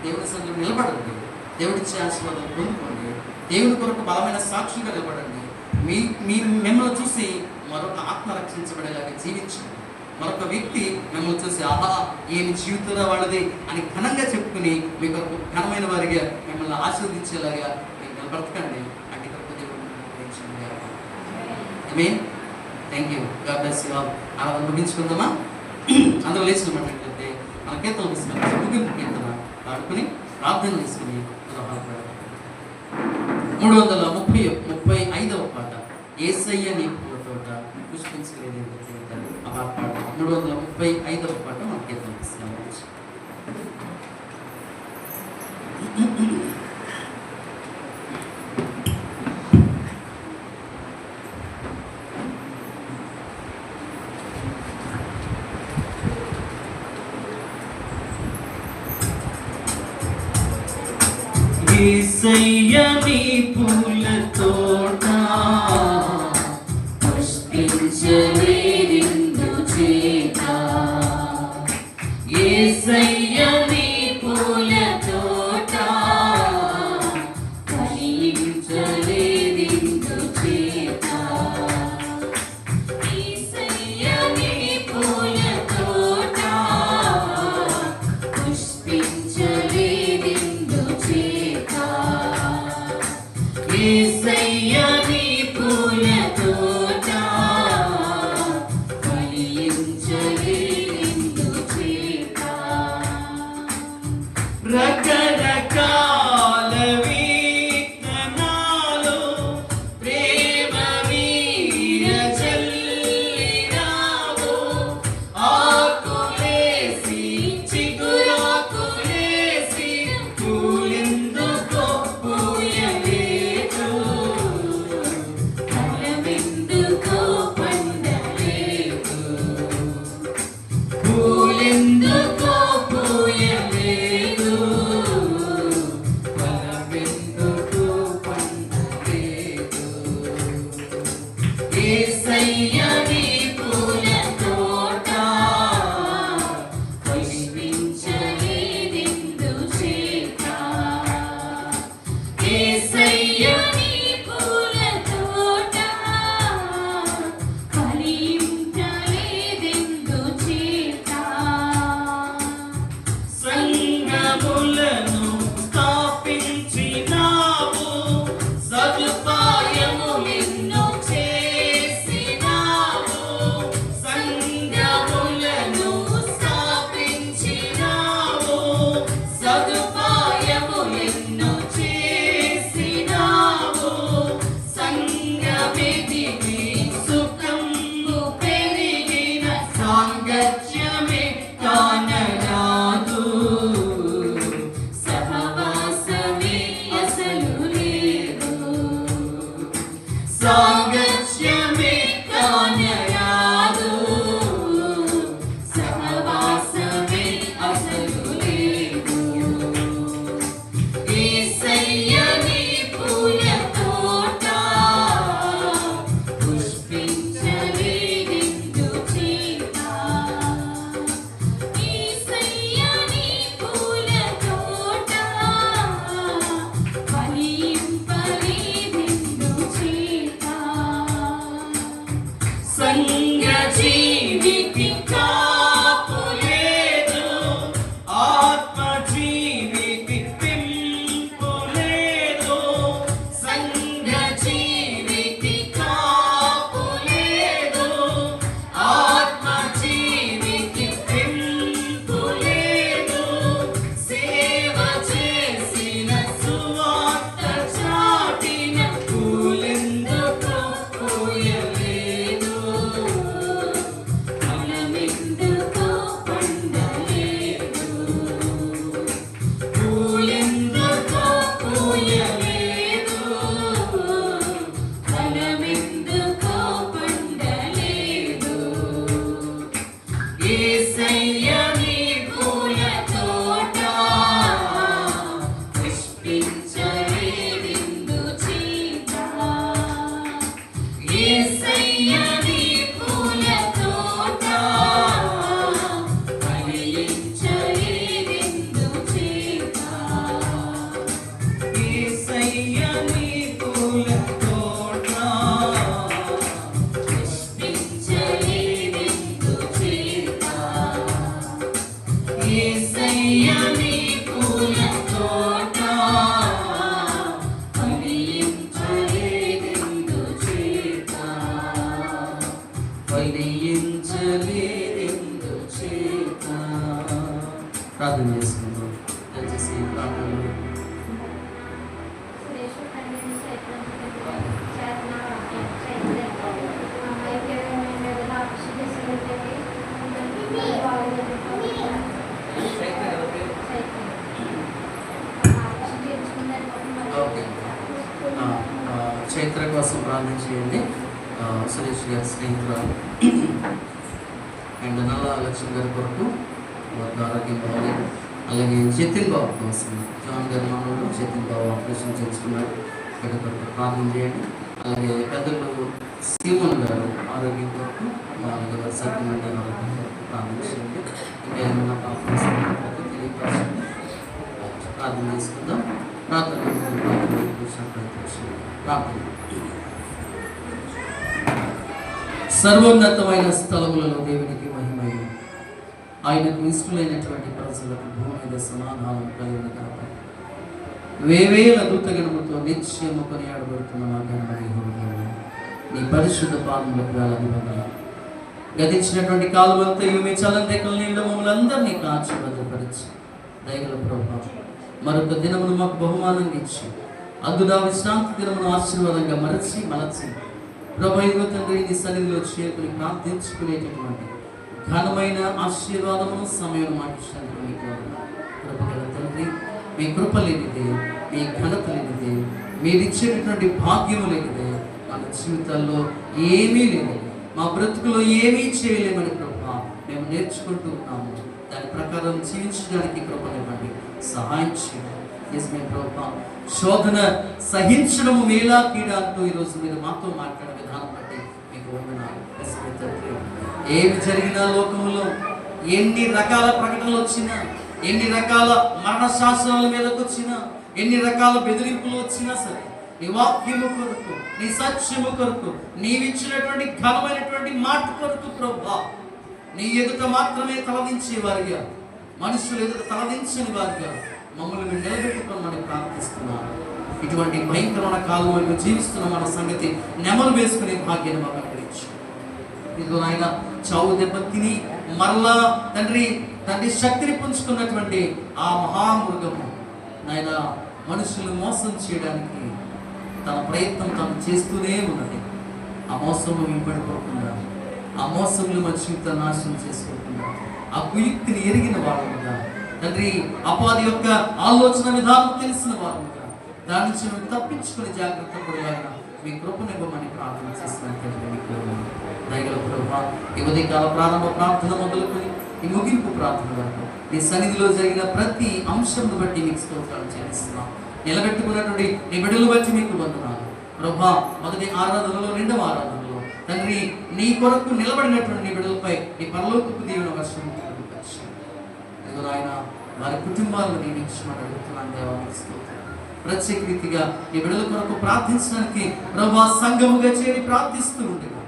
దేవుని సన్నిధిలో నిలబడండి. దేవుడిచ్చే ఆశీర్వాదాలు పొందుకోండి. దేవుని కొరకు బలమైన సాక్షిగా నిలబడండి. మిమ్మల్ని చూసి మరొక ఆత్మ రక్షించబడేలాగా జీవించండి. మరొక వ్యక్తి మిమ్మల్ని చూసి ఆహా ఏమి జీవితంలో వాళ్ళది అని ఘనంగా చెప్పుకుని మీ కొరకు ఘనమైన వారిగా మిమ్మల్ని ఆశీర్వదించేలాగా మీరు నిలబడకండి. అంటే కొరకు దేవుడు thank you. God bless you all. అలా ముగించుకుందామా? అందులో లేచిన మాట ఏంటంటే మన కీర్తన పుస్తకం ముగింపు కీర్తన పాడుకుని ప్రార్థన చేసుకుని 335వ పాట యేసయ్య నీ పూల తోట పుష్పించలేదు ఆ పాట 335వ పాట మన కీర్తన పుస్తకం. యేసయ్య నీ పూల తోట పుష్పించలేదెందుచేత, యేసయ్య నీ పూల తోట ఫలించలేదెందుచేత, యేసయ్య నీ పూల తోట పుష్పించలేదెందుచేత, యేసయ్య నీ పూల తోట ఫలించలేదెందుచేత. రకరకాల విత్తనాలు ప్రేమ మీద చల్లినావు, ఆకులేసి చిగురాకులేసి పూలెందుకో పూయలేదు, ఫలమెందుకో పండలేదు, పూలెందుకో పూయలేదు, దయచేసి ప్రార్థనలు ఓకే. చైత్ర కోసం ప్రార్థన చేయండి. సురేష్ గారి స్నేహితురాలు అండ్ నల్ల లక్ష్మి గారి కొరకు వారికి ఆరోగ్యం బాగాలి. అలాగే జతిన్ బాబు కోసం జాన్ గారి మనవడు జతిన్ బాబు ఆపరేషన్ చేసుకున్నాడు. వీటి కొరకు ప్రార్థన చేయండి. అలాగే పెద్దలు సీమన్ గారు ఆరోగ్యం కొరకు వాళ్ళ సత్యమండి ఆరోగ్యం కొరకు ప్రార్థన చేయండి. ఇంకా ఏమైనా తెలియపరచండి. ప్రార్థన చేసుకుందాం. ప్రార్థన సర్వోన్నతమైన స్థలములలో దేవునికి మహిమయు, ఆయనకు ఇష్టమైనటువంటి ప్రజలకు భూమి మీద సమాధానం కలిగిన కనుక వేవేల దూతగణముతో నిత్యము కొనియాడబడుతున్న మా ఘనమైన నీ పరిశుద్ధ పాదములకు వేలాది గతించినటువంటి కాలం అంతా మీ చల్లని రెక్కల నీళ్ళు మమ్మల్ని అందరినీ కాచి భద్రపరిచి దయగల ప్రభావం మరొక దినమును మాకు బహుమానంగా ఇచ్చి అందున విశ్రాంతి దినమును ఆశీర్వాదంగా మలచి ప్రభు తండ్రి నీ సన్నిధిలో చేరుకుని ప్రార్థించుకునేటటువంటి ఘనమైన ఆశీర్వాదమును సమయం మాటించడానికి మీకు కృపగల తండ్రి, మీ కృప లేనిదే, మీ ఘనత లేనిదే, మీరు ఇచ్చేటటువంటి భాగ్యము లేనిదే మన జీవితాల్లో ఏమీ లేదు. మా బ్రతుకులో ఏమీ చేయలేమని కృప మేము నేర్చుకుంటూ ఉన్నాము. దాని ప్రకారం జీవించడానికి కృపనివ్వండి, సహాయం చేయండి. నిజమే ప్రభా, శోధన సహించడము మేలా కీడా అంటూ ఈరోజు మీరు మాతో మాట్లాడే విధానం బట్టి మీకు వందనాలు. ఏమి జరిగినా లోకంలో ఎన్ని రకాల ప్రకటనలు వచ్చినా, ఎన్ని రకాల మరణ శాసనాల మీదకి వచ్చినా, ఎన్ని రకాల బెదిరింపులు వచ్చినా సరే నీ వాక్యము కొరకు, నీ సత్యము కొరకు, నీవిచ్చినటువంటి ఘనమైనటువంటి మాట కొరకు ప్రభా నీ ఎదుట మాత్రమే తలదించేవారుగా, మనుషులు ఎదుట తలదించని వారుగా మమ్మల్ని మేము నిలబెట్టుకోమని ప్రార్థిస్తున్నాను. ఇటువంటి భయంకరమైన కాలం మేము జీవిస్తున్న మన సంగతి నెమలు వేసుకునే భాగ్యాన్ని మాకు అనుగ్రహించు. ఇదిగో ఆయన చావు దెబ్బ తిని మరలా తండ్రి శక్తిని పుంజుకున్నటువంటి ఆ మహామృగము నాయన మనుషులు మోసం చేయడానికి తన ప్రయత్నం తాను చేస్తూనే ఉన్నది. ఆ మోసంలో వింపడిపోకుండా, ఆ మోసంలో మన జీవితాన్ని నాశనం చేసుకోకుండా, ఆ కుయుక్తిని ఎరిగిన వాళ్ళుగా తండ్రి అపాది యొక్క ఆలోచన విధానం తెలిసిన వారుగా దాని నుంచి మేము తప్పించుకుని జాగ్రత్త పడేలాగా మీ కృపనివ్వమని ప్రార్థన చేసినట్టు దయగల ప్రభా, ఈ ఉదయకాల ప్రారంభ ప్రార్థన మొదలుకొని ఈ ముగింపు ప్రార్థన వరకు నీ సన్నిధిలో జరిగిన ప్రతి అంశంను బట్టి మీకు స్తోత్రాలు చెల్లిస్తున్నాం. నిలబెట్టుకున్నటువంటి నీ బిడ్డలు బట్టి మీకు వందనాలు ప్రభా. మొదటి ఆరాధనలో, రెండవ ఆరాధనలో తండ్రి నీ కొరకు నిలబడినటువంటి నీ బిడ్డలపై నీ పరలోకపు దీవెన వర్షం ఆయన వారి కుటుంబాలను నియమించమని అడుగుతున్నాను దేవానికి స్తోత్రం. ప్రత్యేక రీతిగా ఈ బిడ్డల కొరకు ప్రార్థించడానికి ప్రభా సంఘముగా చేరి ప్రార్థిస్తూ ఉండేవారు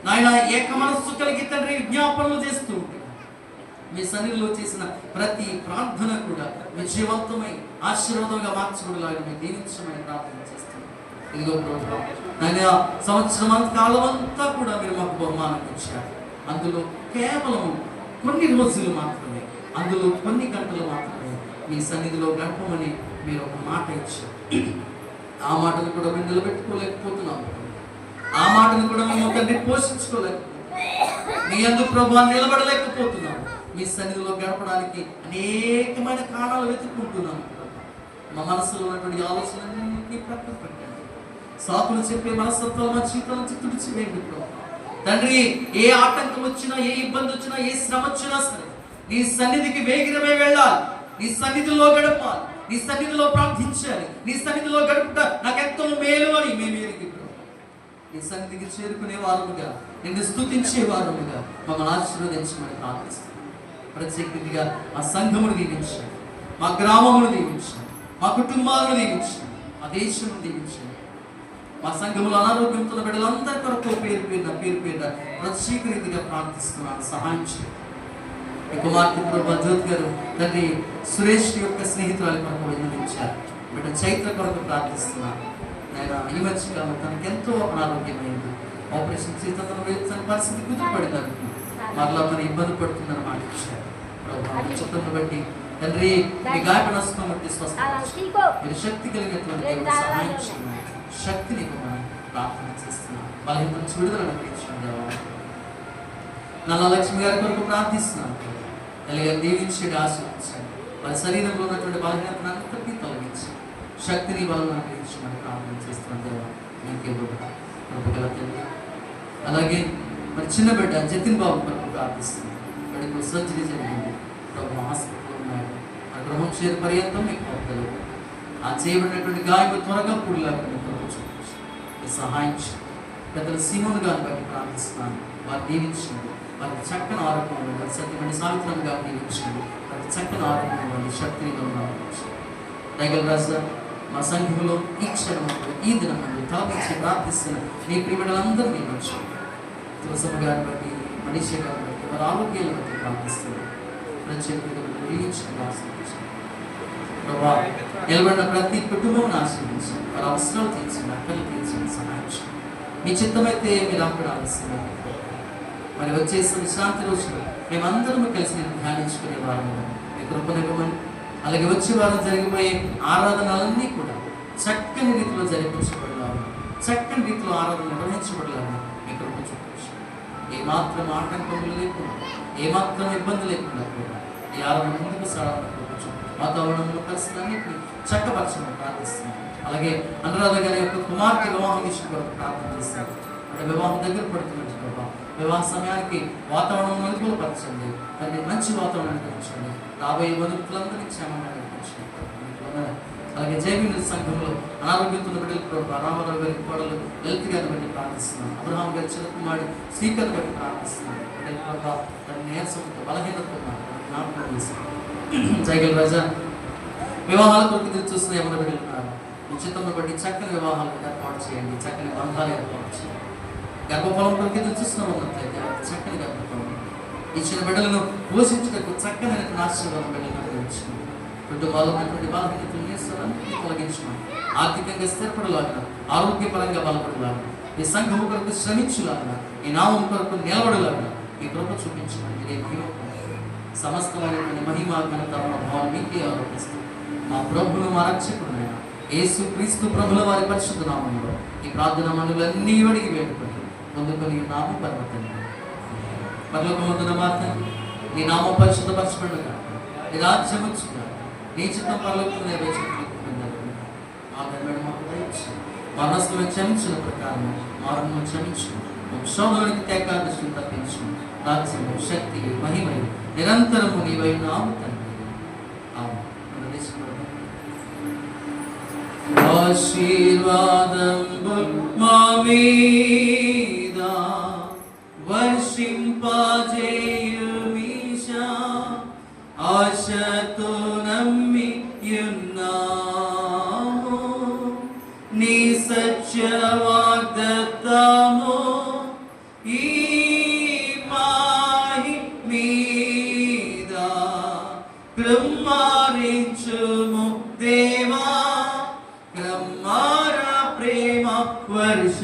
నాయన, ఏక మనస్సు కలిగి తండ్రి విజ్ఞాపనలు చేస్తూ ఉండేవారు. మీ సన్నిధిలో చేసిన ప్రతి ప్రార్థన కూడా విజయవంతమై ఆశీర్వాదంగా మార్చబడేలాగా మీరు దీవించమని ప్రార్థన చేస్తున్నాం. ఇదిగో ప్రభా నాయన, సంవత్సరం కాలం అంతా కూడా మీరు మాకు బహుమానం ఇచ్చారు. అందులో కేవలం కొన్ని రోజులు మాత్రమే, అందులో కొన్ని గంటలు మాత్రమే మీ సన్నిధిలో గడపమని మీరు ఒక మాట ఇచ్చారు. ఆ మాటను కూడా మేము నిలబెట్టుకోలేకపోతున్నాము. ఆ మాటను కూడా మేము తండ్రి పోషించుకోలేకపోతున్నాం. మీ అందుకు ప్రభావం నిలబడలేకపోతున్నాము. మీ సన్నిధిలో గడపడానికి అనేకమైన కారణాలు వెతుక్కుంటున్నాము. మా మనసులో ఉన్నటువంటి ఆలోచనలన్నీ ప్రక్కన పెట్టండి. సాకులు చెప్పే మనస్తత్వాలు మా జీవితం నుంచి తుడిచివేయండి ప్రభావ. తండ్రి ఏ ఆటంకం వచ్చినా, ఏ ఇబ్బంది వచ్చినా, ఏ శ్రమ వచ్చినా సరే నీ సన్నిధికి వేగిరమే వెళ్ళాలి. నీ సన్నిధిలో గడపాలి. నీ సన్నిధిలో ప్రార్థించాలి. నీ సన్నిధిలో గడుపుట నాకెంతో మేలు అని మేము ఎరిగి నీ సన్నిధికి చేరుకునే వారముగా, నిన్ను స్తుతించే వారముగా మమ్మల్ని ఆశీర్వదించమని ప్రార్థిస్తాం. ప్రత్యేకంగా మా సంఘమును దీవించండి, మా గ్రామమును దీవించండి, మా కుటుంబాలను దీవించండి, మా దేశమును దీవించండి. మా సంఘములో అనారోగ్యంతో బిడ్డలందరి కొరకు పేరు పేరున ప్రత్యేక రీతిగా ప్రార్థిస్తున్నాను. సహాయం చేయండి. ఈ కుమార్తె ప్రభా జ్యోతి గారు తండ్రి సురేష్ యొక్క స్నేహితురాలి కొరకు విన్నవించారు. బిడ్డ చైత్ర కొరకు ప్రార్థిస్తున్నాను. నేను ఈ మధ్యకాలం తనకి ఎంతో అనారోగ్యమైంది. ఆపరేషన్ చేత తన పరిస్థితి కుదురుపడినారు. మరలా తను ఇబ్బంది పడుతుందని మాట ఇచ్చారు. ప్రభావం చిత్తాన్ని బట్టి తండ్రి మీ గాయపడిన హస్తం బట్టి స్వస్థపరచండి. మీరు శక్తి కలిగినటువంటి దేవుడు సహాయం చేయండి. శక్తిని ఇవ్వమని ప్రార్థన చేస్తున్నాను. బలహీన నుంచి విడుదల అనుగ్రహించండి దేవా. నల్ల లక్ష్మి గారి కొరకు ప్రార్థిస్తున్నాను. అలాగే దీవించి ఆశీర్వదించండి. వారి శరీరంలో ఉన్నటువంటి బలహీనతను అంతటినీ తొలగించి శక్తిని బలం అనుగ్రహించమని ప్రార్థన చేస్తున్నాను దేవా. మీకే కృపగల తండ్రి. అలాగే మరి చిన్న బిడ్డ జతిన్ బాబు కొరకు ప్రార్థిస్తున్నాను. వాడికి సర్జరీ జరిగింది. ప్రభు హాస్పిటల్లో ఉన్నాడు. ఆ గృహం చేరు పర్యంతం మీకు పంపగలరు. ఆ చేయబడినటువంటి గాయము త్వరగా పుడిలాగా సహాయం పెద్దలు సీమోను గారిని బట్టి ప్రార్థిస్తున్నాను. వారు దీవించండి. వారికి చక్కని ఆరోగ్యం, వారి సత్యమైన సావిత్రం గారు దీవించండి. వారికి చక్కని ఆరోగ్యం, వారి శక్తిని దయగల రాజా మా సంఘంలో ఈ క్షణంలో ఈ దినమంలో తలపించి ప్రార్థిస్తున్న నీ ప్రియబిడ్డలందరినీ మంచి తులసమ్మ గారిని బట్టి, మనీష గారిని బట్టి, వారి ఆరోగ్యాలను బట్టి ప్రార్థిస్తున్నాను. ప్రత్యేకంగా దీవించండి, ఆశీర్వదించండి. ప్రభా నిలబడిన ప్రతి కుటుంబం ఆశీర్వదించండి. వారి అవసరాలు తీర్చండి, అక్కలు తీర్చండి, సహాయం చేయండి. మీ చిత్తమైతే మీరు అప్పుడు ఆలస్యమైన మరి వచ్చేసిన విశ్రాంతి రోజులు మేమందరము కలిసి నేను ధ్యానించుకునే వారము మీ కృపనివ్వమని, అలాగే వచ్చే వారం జరిగిపోయే ఆరాధనలన్నీ కూడా చక్కని రీతిలో జరిపించబడలాగా, చక్కని రీతిలో ఆరాధన నిర్వహించబడలాగా మీ కృప చూపించండి. ఏమాత్రం ఆటంకములు లేకుండా, ఏమాత్రం ఇబ్బంది లేకుండా కూడా ఈ ఆరాధన ముందుకు సాగాలని కృప చూపించండి. వాతావరణంలో పరిస్థితులన్నింటినీ చక్కపరచమని ప్రార్థిస్తున్నాను. అలాగే అనురాధ గారి యొక్క కుమార్తె వివాహం విషయం కొరకు ప్రార్థన చేస్తాను. అంటే వివాహం దగ్గర పడుతున్నట్టు ప్రభావ వివాహ సమయానికి వాతావరణం అనుకూలపరచండి. దాన్ని మంచి వాతావరణాన్ని కల్పించండి. రాబోయే వధువులందరినీ క్షేమంగా నడిపించండి. అలాగే జైవిక సంఘంలో అనారోగ్యంతో బిడ్డలు రామారావు గారి కోడలు లలిత గారిని బట్టి ప్రార్థిస్తున్నాను. అబ్రహాం గారి చిన్న కుమారుడు శ్రీకర్ బట్టి ప్రార్థిస్తున్నాను. దాన్ని నీరసంతో బలహీనతో జ్ఞాపకం చేస్తాను. జైగల రాజా వివాహాల కొరకు ఎదురు చూస్తున్న ఎవరు బిడ్డలున్నారు ఉచితంలో బట్టి చక్కని వివాహాలు ఏర్పాటు చేయండి, చక్కని బంధాలు ఏర్పాటు చేయండి. గర్భఫలం కొరకు ఎదురు చూస్తున్న ఉన్నట్లయితే చక్కని గర్భఫలం ఇచ్చిన బిడ్డలను పోషించడానికి చక్కని ఆశీర్వాదం బిడ్డలను అనుగ్రహించండి. కుటుంబాలు ఉన్నటువంటి బాధ్యతలు తొలగించమని, ఆర్థికంగా స్థిరపడలాగా, ఆరోగ్యపరంగా బలపడలాగా, ఈ సంఘం కొరకు శ్రమించులాగా, ఈ నామం కొరకు నిలబడలాగా ఈ కృప చూపించమని ఇదే మహిమ సమస్తమైనటువంటి మహిమ ఘనత భావం మీకే ఆరోపిస్తూ మా ప్రభువును మా రక్షకుడునైన యేసు క్రీస్తు ప్రభుల వారి పరిశుద్ధ నామంలో ఈ ప్రార్థన మనులన్నీ అడిగి వేడుకొని పొందుకొని నామ పర్వతండి. పరలోకమందున మాత్రం నీ నామ పరిశుద్ధపరచబడుగా, నీ రాజ్యం వచ్చుగా, నీ చిత్తం పరలోకం నెరవేర్చుకుంటున్నారు. మాకు దయచి మా నష్టం క్షమించిన ప్రకారం మారును క్షమించు, శోభలోనికి త్యాగా దృష్టిని తప్పించు. రాజ్యము శక్తి మహిమయు నిరంతరము నీవైన ఆశీర్వాదం మా మీద వర్షింపజేయు మీషా, ఆశతో నమ్మియున్నాము నీ సత్య వాగ్దత్తము ఈ మాహి మీద కృమ్మారించుము దేవా, కృమ్మార ప్రేమ వర్ష